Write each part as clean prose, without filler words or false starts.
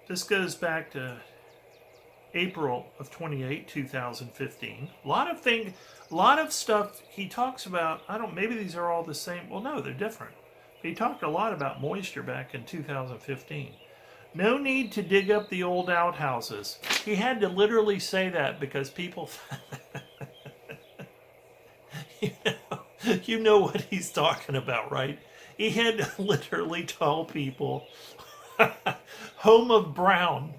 This goes back to April of 2015. A lot of stuff he talks about. Maybe these are all the same. Well, no, they're different. But he talked a lot about moisture back in 2015. No need to dig up the old outhouses. He had to literally say that because people, you know what he's talking about, right? He had to literally tell people, home of Brown,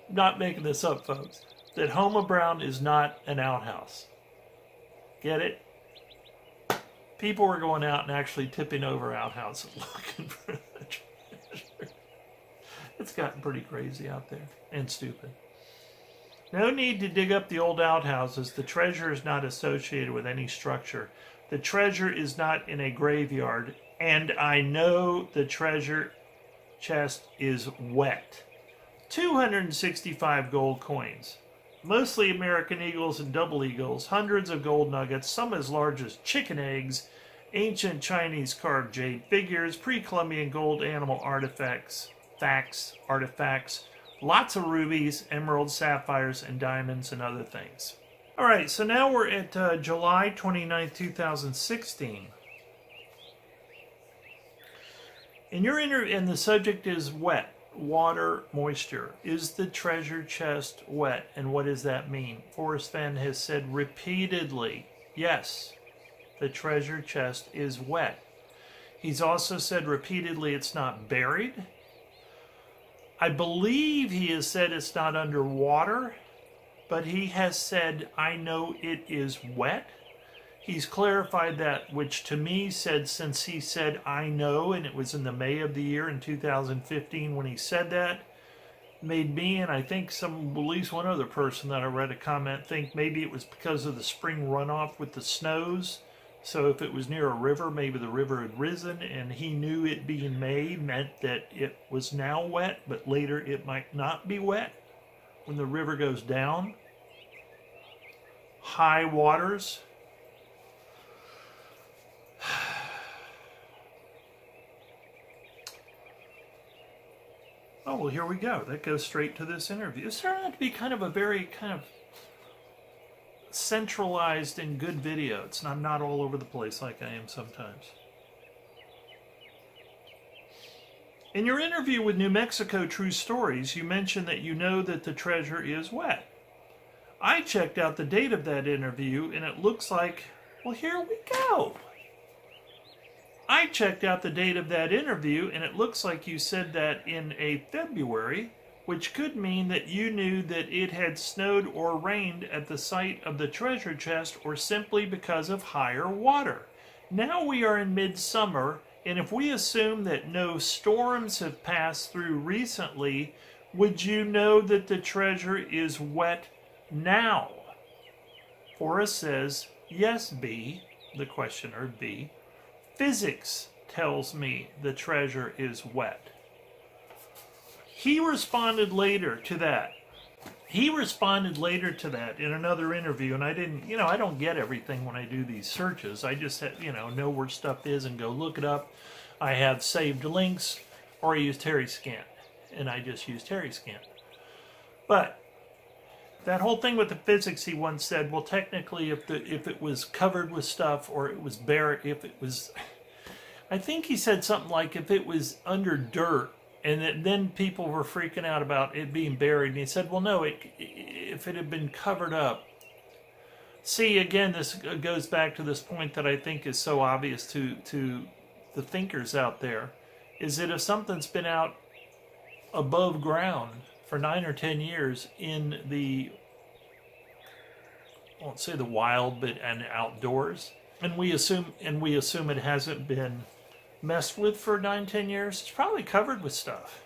not making this up, folks, that home of Brown is not an outhouse. Get it? People were going out and actually tipping over outhouses looking for the treasure. It's gotten pretty crazy out there and stupid. No need to dig up the old outhouses. The treasure is not associated with any structure. The treasure is not in a graveyard, and I know the treasure chest is wet. 265 gold coins, mostly American eagles and double eagles, hundreds of gold nuggets, some as large as chicken eggs, ancient Chinese carved jade figures, pre-Columbian gold animal artifacts, lots of rubies, emeralds, sapphires, and diamonds, and other things. All right, so now we're at July 29th, 2016. In your and the subject is wet, water, moisture. Is the treasure chest wet? And what does that mean? Forrest Fenn has said repeatedly, yes, the treasure chest is wet. He's also said repeatedly it's not buried. I believe he has said it's not underwater, but he has said, I know it is wet. He's clarified that, which to me said, since he said, I know, and it was in the May of the year in 2015 when he said that, made me, and I think at least one other person that I read a comment, think maybe it was because of the spring runoff with the snows. So if it was near a river, maybe the river had risen, and he knew it being May meant that it was now wet, but later it might not be wet when the river goes down. High waters. Oh, well, here we go. That goes straight to this interview. It's turned out to be kind of a very kind of centralized and good video. I'm not all over the place like I am sometimes. In your interview with New Mexico True Stories, you mentioned that you know that the treasure is wet. I checked out the date of that interview, and it looks like, well, here we go. I checked out the date of that interview, and it looks like you said that in a February, which could mean that you knew that it had snowed or rained at the site of the treasure chest, or simply because of higher water. Now we are in midsummer, and if we assume that no storms have passed through recently, would you know that the treasure is wet now? Forrest says, yes, B, the questioner, B. Physics tells me the treasure is wet. He responded later to that. He responded later to that in another interview, and I didn't, I don't get everything when I do these searches. I just, know where stuff is and go look it up. I have saved links, or I use TerryScan, and I just use TerryScan. But that whole thing with the physics, he once said, well, technically, if it was covered with stuff, or it was bare, if it was, I think he said something like if it was under dirt, and then people were freaking out about it being buried. And he said, well, no, if it had been covered up. See, again, this goes back to this point that I think is so obvious to the thinkers out there, is that if something's been out above ground for 9 or 10 years in the, I won't say the wild, but and outdoors, and we assume it hasn't been messed with for 9-10 years, it's probably covered with stuff.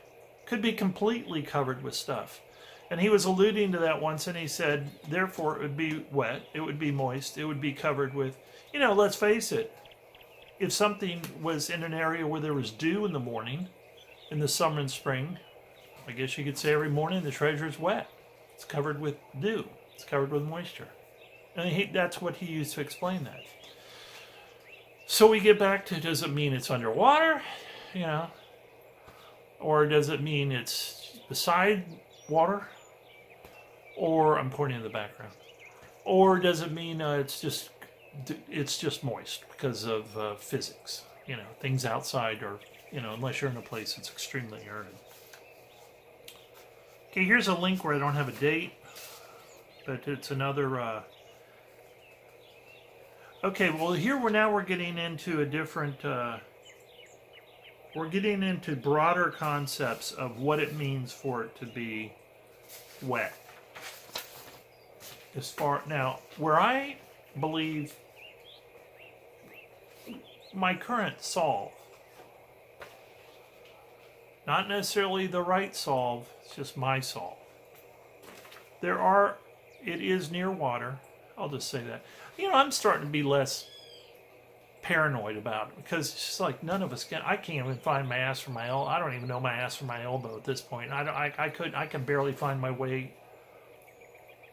Could be completely covered with stuff. And he was alluding to that once, and he said, therefore it would be wet, it would be moist, it would be covered with, let's face it, if something was in an area where there was dew in the morning, in the summer and spring, I guess you could say every morning the treasure is wet. It's covered with dew. It's covered with moisture. And that's what he used to explain that. So we get back to, does it mean it's underwater? Or does it mean it's the side water, or I'm pointing in the background, or does it mean it's just moist because of physics? You know, things outside are, you know, unless you're in a place that's extremely arid. Okay, here's a link where I don't have a date, but it's another. Okay, well here we're getting into a different. We're getting into broader concepts of what it means for it to be wet. As far now, where I believe my current solve, not necessarily the right solve, it's just my solve. It is near water. I'll just say that. You know, I'm starting to be less paranoid about it because it's just like none of us can. I can't even find my ass from my elbow. I don't even know my ass from my elbow at this point. I can barely find my way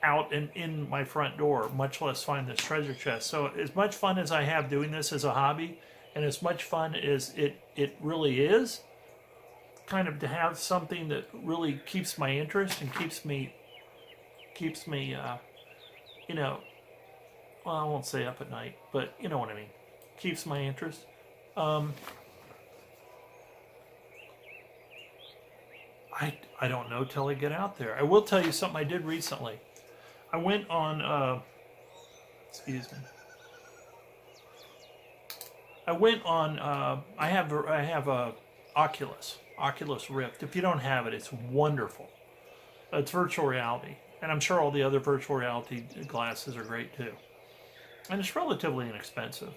out and in my front door, much less find this treasure chest. So as much fun as I have doing this as a hobby, and as much fun as it really is, kind of to have something that really keeps my interest and keeps me, you know, well, I won't say up at night, but you know what I mean. Keeps my interest. I don't know till I get out there. I will tell you something I did recently. I went on, excuse me. I went on, I have a Oculus Rift. If you don't have it, it's wonderful. It's virtual reality. And I'm sure all the other virtual reality glasses are great too. And it's relatively inexpensive.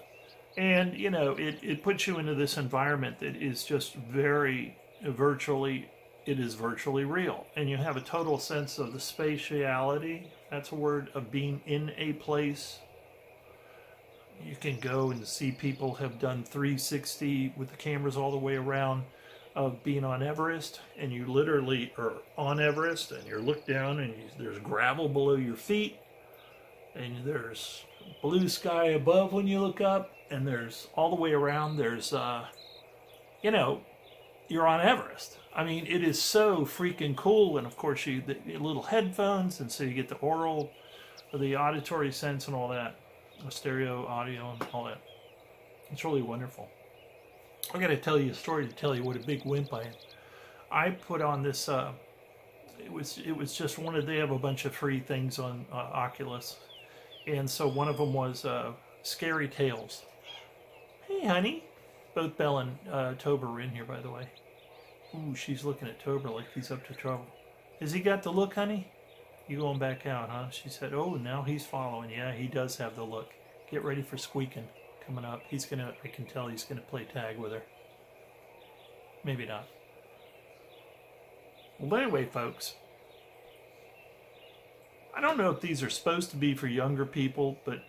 And, you know, it puts you into this environment that is just very virtually real. And you have a total sense of the spatiality, that's a word, of being in a place. You can go and see people have done 360 with the cameras all the way around of being on Everest. And you literally are on Everest and you look down and there's gravel below your feet. And there's blue sky above when you look up. And there's all the way around, there's, you know, you're on Everest. I mean, it is so freaking cool. And of course, the little headphones, and so you get the auditory sense and all that, the stereo audio and all that. It's really wonderful. I got to tell you a story to tell you what a big wimp I am. I put on this. It was just they have a bunch of free things on Oculus, and so one of them was Scary Tales. Hey, honey. Both Belle and Tober are in here, by the way. Ooh, she's looking at Tober like he's up to trouble. Has he got the look, honey? You going back out, huh? She said, oh, now he's following. Yeah, he does have the look. Get ready for squeaking coming up. I can tell he's gonna play tag with her. Maybe not. Well, but anyway, folks, I don't know if these are supposed to be for younger people, but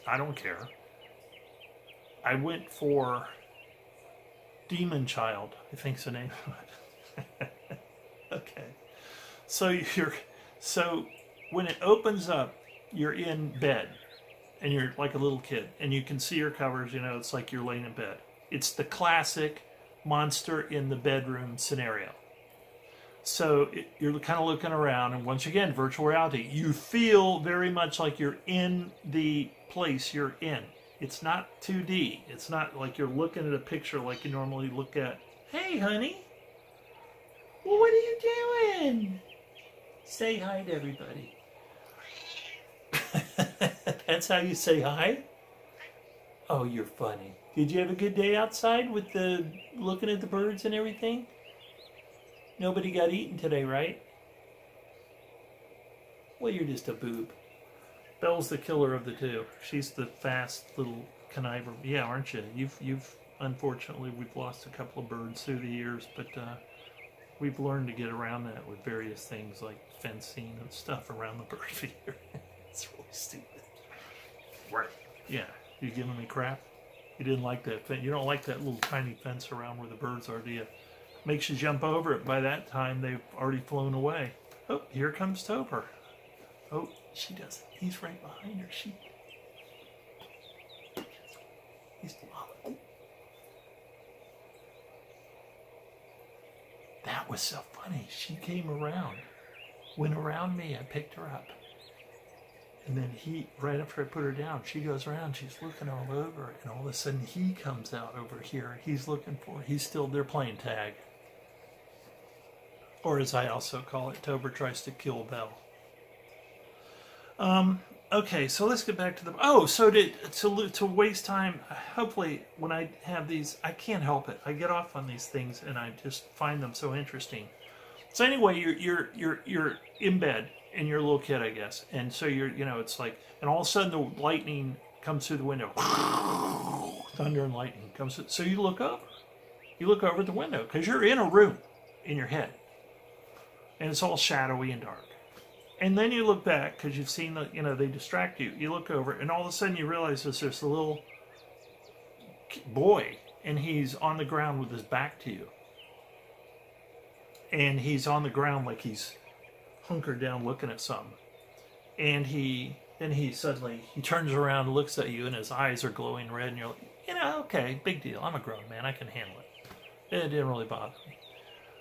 I don't care. I went for Demon Child, I think's the name of it. Okay. So when it opens up, you're in bed and you're like a little kid and you can see your covers, you know, it's like you're laying in bed. It's the classic monster in the bedroom scenario. So you're kind of looking around, and once again, virtual reality, you feel very much like you're in the place you're in. It's not 2D. It's not like you're looking at a picture like you normally look at. Hey, honey. Well, what are you doing? Say hi to everybody. That's how you say hi? Oh, you're funny. Did you have a good day outside with the looking at the birds and everything? Nobody got eaten today, right? Well, you're just a boob. Belle's the killer of the two. She's the fast little conniver. Yeah, aren't you? You've unfortunately, we've lost a couple of birds through the years, but we've learned to get around that with various things like fencing and stuff around the bird feeder. It's really stupid. Right. Yeah. You giving me crap? You didn't like that fence. You don't like that little tiny fence around where the birds are, do you? Makes you jump over it. By that time, they've already flown away. Oh, here comes Tober. Oh, she doesn't. He's right behind her. He's That was so funny. She came around, went around me. I picked her up. And then right after I put her down, she goes around, she's looking all over, and all of a sudden he comes out over here. He's looking for her. They're playing tag. Or as I also call it, Tober tries to kill Belle. Okay, so let's get back to the... so to waste time, hopefully when I have these, I can't help it. I get off on these things and I just find them so interesting. So anyway, you're in bed and you're a little kid, I guess. And so it's like, and all of a sudden the lightning comes through the window. Thunder and lightning comes through. So you look over. You look over at the window because you're in a room in your head. And it's all shadowy and dark. And then you look back because you've seen they distract you. You look over and all of a sudden you realize there's a little boy and he's on the ground with his back to you. And he's on the ground like he's hunkered down looking at something. And he suddenly turns around and looks at you and his eyes are glowing red and you're like, okay, big deal. I'm a grown man. I can handle it. It didn't really bother me.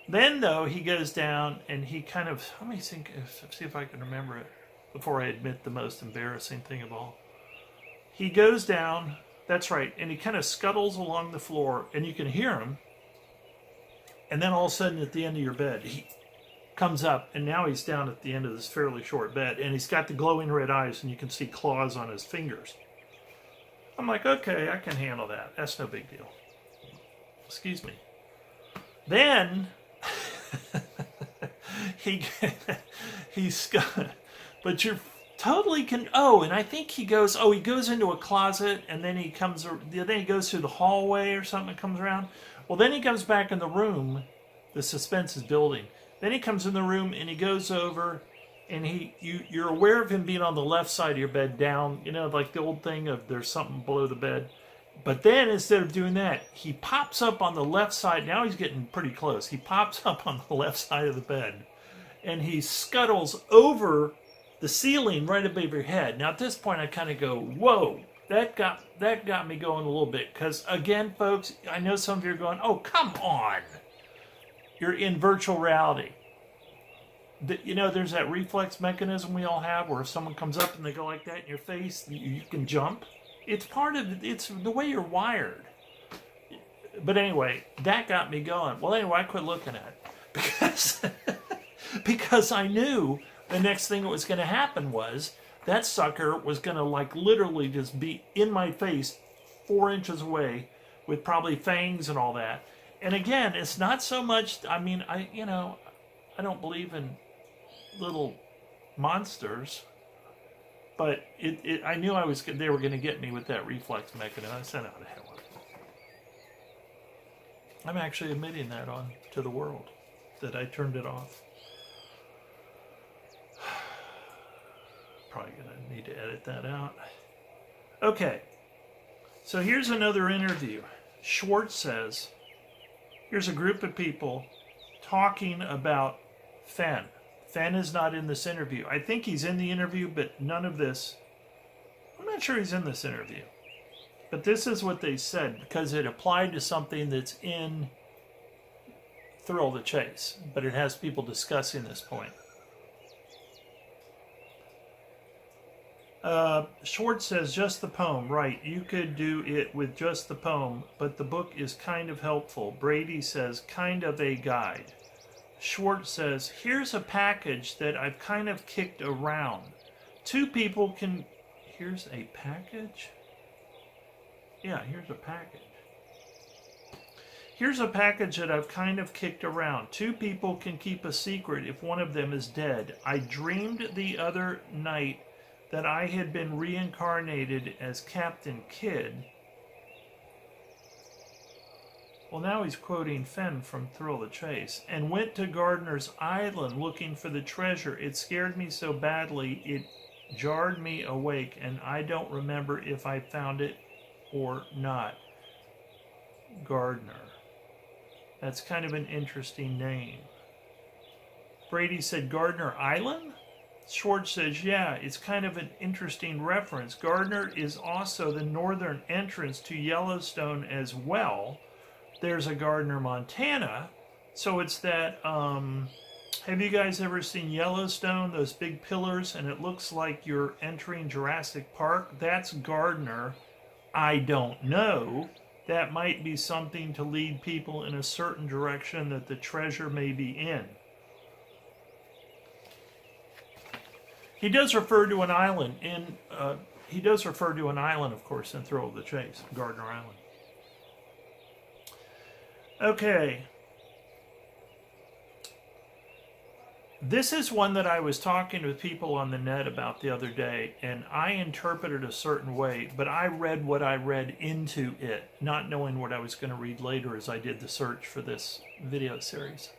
Then, though, he goes down and he kind of, let me see if I can remember it before I admit the most embarrassing thing of all. He goes down, that's right, and he kind of scuttles along the floor and you can hear him. And then all of a sudden at the end of your bed, he comes up and now he's down at the end of this fairly short bed and he's got the glowing red eyes and you can see claws on his fingers. I'm like, okay, I can handle that. That's no big deal. Excuse me. Then... but you're totally and I think he goes into a closet and then he goes through the hallway or something and comes around. Well, then he comes back in the room. The suspense is building. Then he comes in the room and he goes over and you're aware of him being on the left side of your bed down, like the old thing of there's something below the bed. But then, instead of doing that, he pops up on the left side. Now he's getting pretty close. He pops up on the left side of the bed. And he scuttles over the ceiling right above your head. Now, at this point, I kind of go, whoa. That got me going a little bit. Because, again, folks, I know some of you are going, oh, come on. You're in virtual reality. There's that reflex mechanism we all have where if someone comes up and they go like that in your face, you can jump. It's it's the way you're wired. But anyway, that got me going. Well, anyway, I quit looking at it because I knew the next thing that was going to happen was that sucker was going to literally just be in my face 4 inches away with probably fangs and all that. And again, it's not so much, I don't believe in little monsters. But I knew they were going to get me with that reflex mechanism. I said, "Oh, the hell with it." I'm actually admitting that to the world that I turned it off. Probably going to need to edit that out. Okay, so here's another interview. Schwartz says, "Here's a group of people talking about Fenn." Fenn is not in this interview. I think he's in the interview, but none of this. I'm not sure he's in this interview. But this is what they said, because it applied to something that's in Thrill the Chase. But it has people discussing this point. Schwartz says, just the poem. Right, you could do it with just the poem, but the book is kind of helpful. Brady says, kind of a guide. Schwartz says, here's a package that I've kind of kicked around. 2 people can... Here's a package? Yeah, here's a package. Here's a package that I've kind of kicked around. 2 people can keep a secret if one of them is dead. I dreamed the other night that I had been reincarnated as Captain Kidd. Well, now he's quoting Fenn from Thrill the Chase. And went to Gardner's Island looking for the treasure. It scared me so badly, it jarred me awake, and I don't remember if I found it or not. Gardner. That's kind of an interesting name. Brady said, Gardner Island? Schwartz says, yeah, it's kind of an interesting reference. Gardner is also the northern entrance to Yellowstone as well. There's a Gardner, Montana, So it's that, have you guys ever seen Yellowstone, those big pillars, and it looks like you're entering Jurassic Park? That's Gardner. I don't know. That might be something to lead people in a certain direction that the treasure may be in. He does refer to an island he does refer to an island, of course, in Thrill of the Chase, Gardner Island. Okay. This is one that I was talking with people on the net about the other day, and I interpreted a certain way, but I read what I read into it, not knowing what I was going to read later as I did the search for this video series.